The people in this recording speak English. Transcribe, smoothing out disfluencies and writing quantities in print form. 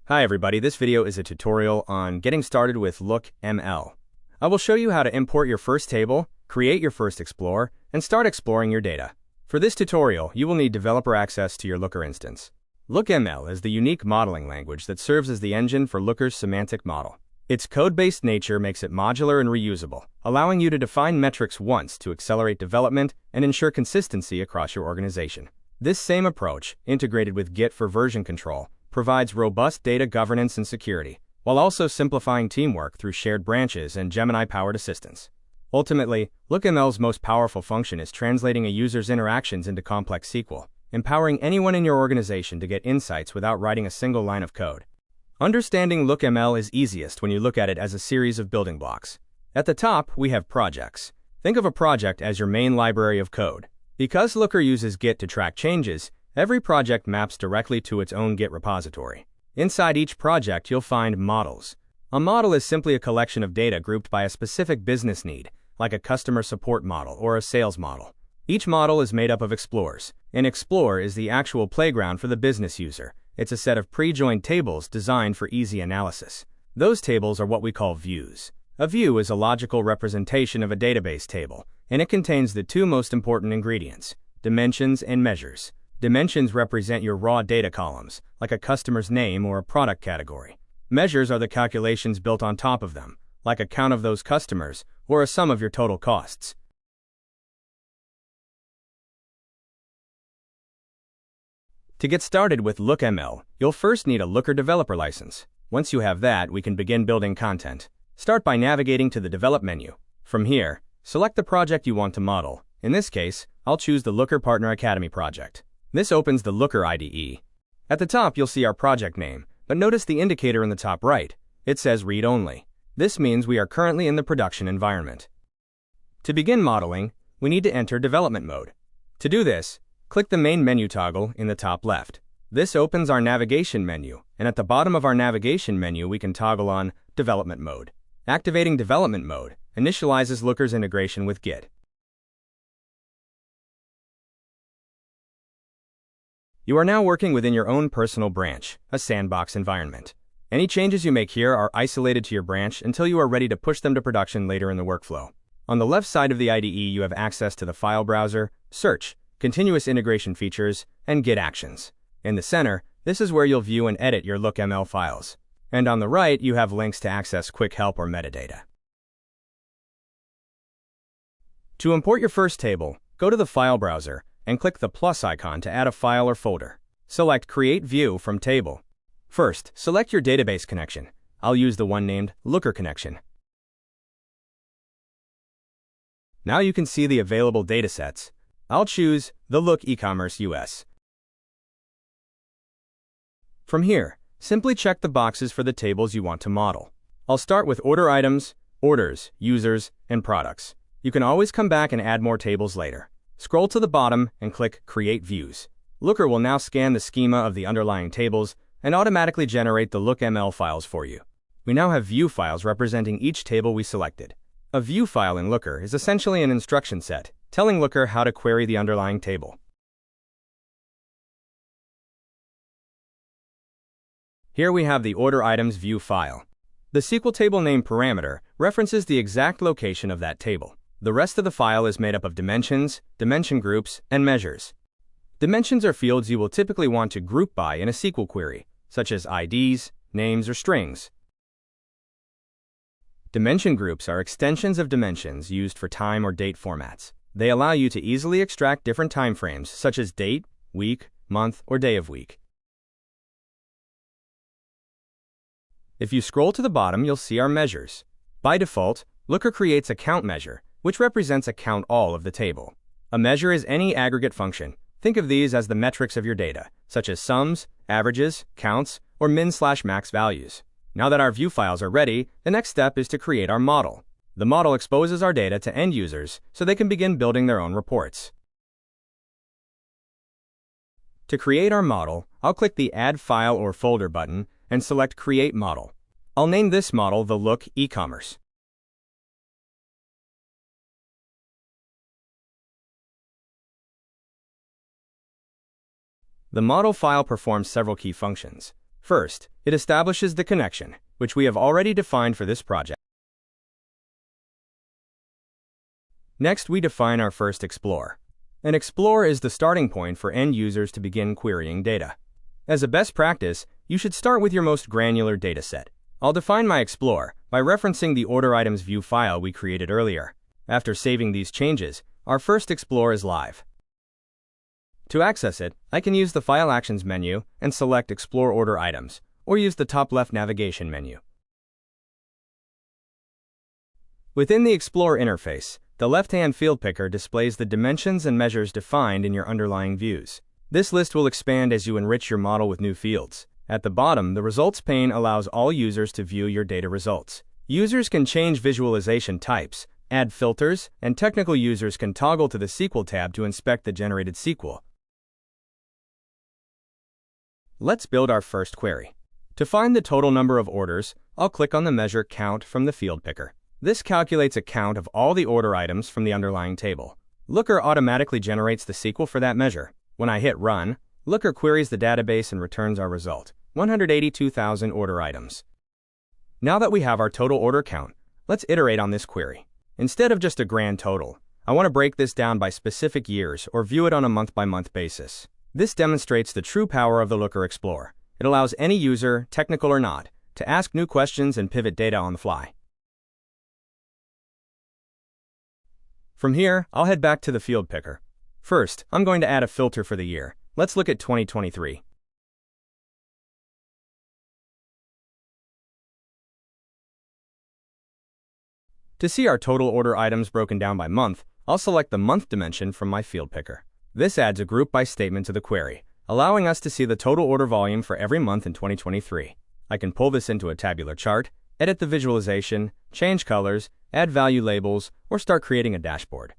Hi everybody, this video is a tutorial on getting started with LookML. I will show you how to import your first table, create your first Explorer, and start exploring your data. For this tutorial, you will need developer access to your Looker instance. LookML is the unique modeling language that serves as the engine for Looker's semantic model. Its code-based nature makes it modular and reusable, allowing you to define metrics once to accelerate development and ensure consistency across your organization. This same approach, integrated with Git for version control, provides robust data governance and security, while also simplifying teamwork through shared branches and Gemini-powered assistance. Ultimately, LookML's most powerful function is translating a user's interactions into complex SQL, empowering anyone in your organization to get insights without writing a single line of code. Understanding LookML is easiest when you look at it as a series of building blocks. At the top, we have projects. Think of a project as your main library of code. Because Looker uses Git to track changes, every project maps directly to its own Git repository. Inside each project, you'll find models. A model is simply a collection of data grouped by a specific business need, like a customer support model or a sales model. Each model is made up of explorers. An explorer is the actual playground for the business user. It's a set of pre-joined tables designed for easy analysis. Those tables are what we call views. A view is a logical representation of a database table, and it contains the two most important ingredients: dimensions and measures. Dimensions represent your raw data columns, like a customer's name or a product category. Measures are the calculations built on top of them, like a count of those customers or a sum of your total costs. To get started with LookML, you'll first need a Looker developer license. Once you have that, we can begin building content. Start by navigating to the Develop menu. From here, select the project you want to model. In this case, I'll choose the Looker Partner Academy project. This opens the Looker IDE. At the top, you'll see our project name, but notice the indicator in the top right. It says Read Only. This means we are currently in the production environment. To begin modeling, we need to enter development mode. To do this, click the main menu toggle in the top left. This opens our navigation menu, and at the bottom of our navigation menu, we can toggle on Development Mode. Activating Development Mode initializes Looker's integration with Git. You are now working within your own personal branch, a sandbox environment. Any changes you make here are isolated to your branch until you are ready to push them to production later in the workflow. On the left side of the IDE, you have access to the file browser, search, continuous integration features, and Git actions. In the center, this is where you'll view and edit your LookML files. And on the right, you have links to access quick help or metadata. To import your first table, go to the file browser and click the plus icon to add a file or folder. Select Create View from Table. First, select your database connection. I'll use the one named Looker Connection. Now you can see the available datasets. I'll choose the Look E-commerce US. From here, simply check the boxes for the tables you want to model. I'll start with order items, orders, users, and products. You can always come back and add more tables later. Scroll to the bottom and click Create Views. Looker will now scan the schema of the underlying tables and automatically generate the LookML files for you. We now have view files representing each table we selected. A view file in Looker is essentially an instruction set, telling Looker how to query the underlying table. Here we have the order items view file. The SQL table name parameter references the exact location of that table. The rest of the file is made up of dimensions, dimension groups, and measures. Dimensions are fields you will typically want to group by in a SQL query, such as IDs, names, or strings. Dimension groups are extensions of dimensions used for time or date formats. They allow you to easily extract different time frames, such as date, week, month, or day of week. If you scroll to the bottom, you'll see our measures. By default, Looker creates a count measure, which represents a count all of the table. A measure is any aggregate function. Think of these as the metrics of your data, such as sums, averages, counts, or min/max values. Now that our view files are ready, the next step is to create our model. The model exposes our data to end users so they can begin building their own reports. To create our model, I'll click the Add File or Folder button and select Create Model. I'll name this model the Look E-commerce. The model file performs several key functions. First, it establishes the connection, which we have already defined for this project. Next, we define our first Explorer. An Explorer is the starting point for end users to begin querying data. As a best practice, you should start with your most granular dataset. I'll define my Explorer by referencing the order items view file we created earlier. After saving these changes, our first Explorer is live. To access it, I can use the File Actions menu and select Explore Order Items, or use the top left navigation menu. Within the Explorer interface, the left-hand field picker displays the dimensions and measures defined in your underlying views. This list will expand as you enrich your model with new fields. At the bottom, the Results pane allows all users to view your data results. Users can change visualization types, add filters, and technical users can toggle to the SQL tab to inspect the generated SQL. Let's build our first query. To find the total number of orders, I'll click on the measure Count from the field picker. This calculates a count of all the order items from the underlying table. Looker automatically generates the SQL for that measure. When I hit Run, Looker queries the database and returns our result, 182,000 order items. Now that we have our total order count, let's iterate on this query. Instead of just a grand total, I want to break this down by specific years or view it on a month-by-month basis. This demonstrates the true power of the Looker Explorer. It allows any user, technical or not, to ask new questions and pivot data on the fly. From here, I'll head back to the field picker. First, I'm going to add a filter for the year. Let's look at 2023. To see our total order items broken down by month, I'll select the month dimension from my field picker. This adds a group by statement to the query, allowing us to see the total order volume for every month in 2023. I can pull this into a tabular chart, edit the visualization, change colors, add value labels, or start creating a dashboard.